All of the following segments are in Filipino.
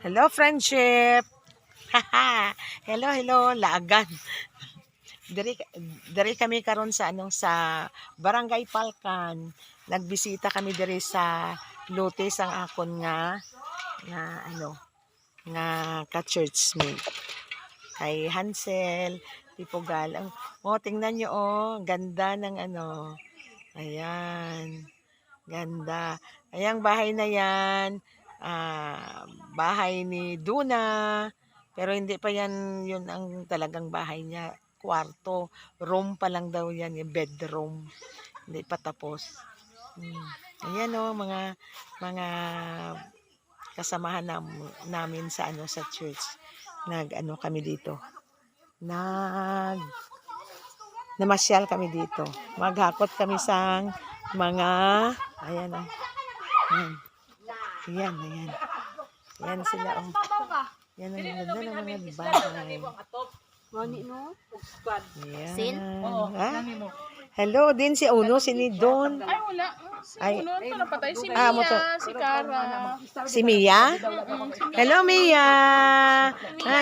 Hello, friendship. Haha. Hello, laagan. Diri kami karon sa sa Barangay Palkan. Nagbisita kami diri sa Lotes ang akon nga ka-churchmate. Kay Hansel, Tipogal. Tingnan niyo ganda ng Ayan. Ganda. Ayang bahay na yan. Bahay ni Duna. Pero hindi pa yan yun ang talagang bahay niya. Kwarto. Room pa lang daw yan. Yung bedroom. Hindi pa tapos. Ayan mga kasamahan namin sa sa church. Kami dito. Namasyal kami dito. Maghakot kami sa mga ayan. Ayan. Ayan sila Yan ang ganda ng mga bahay. Ayan. Hello din si Uno, si Nidon. Ay, wala. Uno, napatay. Si Mia, si Cara. Si Mia? Hello, Mia.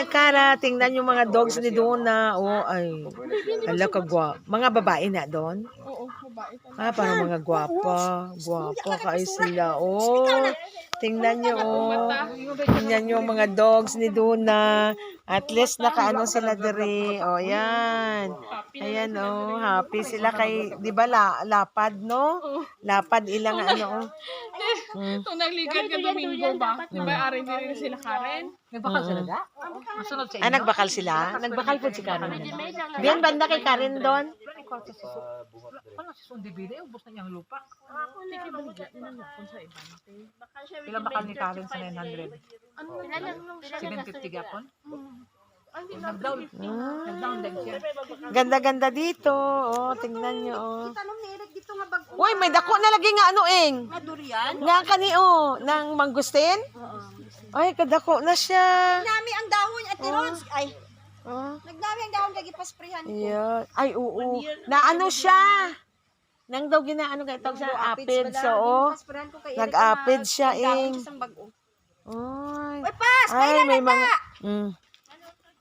Cara, tingnan yung mga dogs ni Dona. Hala ka mga babae na doon? Oo, babae. Parang mga gwapa. Gwapa kayo sila. Tingnan nyo, Tingnan nyo mga dogs ni Duna. At least nakaano sila diri. Yan. Ayan, happy sila kay, di ba lapad, no? Lapad ilang Kung nagligan ka Domingo ba? Di ba, arin din sila Karen? Nagbakal sila da? Masunod sa inyo? Nagbakal sila? Nagbakal po si Karen. Diyan, banda kay Karen doon? Paano si Sundi Bide? Ubus na niyang lupa. Hindi ba nila inanapon sa ibante? Ilang bakal ni Karen sa 900? 750 gapon? Nag-down din siya. Ganda-ganda dito. Tingnan nyo, Uy, may dako na lagi nga Durian? Nga kani, ng mangustin? Ay, kadako na siya. Nagnami ang dahon at Rons. Ay, nagnami ang dahon kay pasprehan ko. Yeah. Ay, oo. Naano siya? Nang daw ginaano kay tawag sa apid. Nag-apid siya, Ay, pas!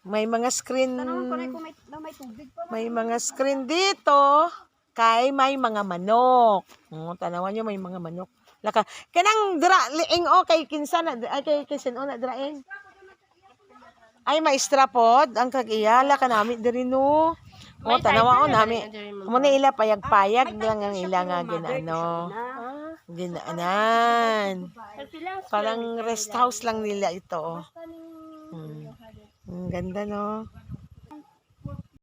May mga screen. Tanong ko na kung may tubig pa. May mga screen dito. Kay may mga manok. Tanawan nyo, may mga manok. Kanang liing kay kinsan ay kay kinsan na draing. Ay maestra pod ang kag-iyala kanami diri no. Tanawa nami. Mo na ila payag-payag lang ang ila nga ginaanan. Parang rest house lang nila ito. Ganda no.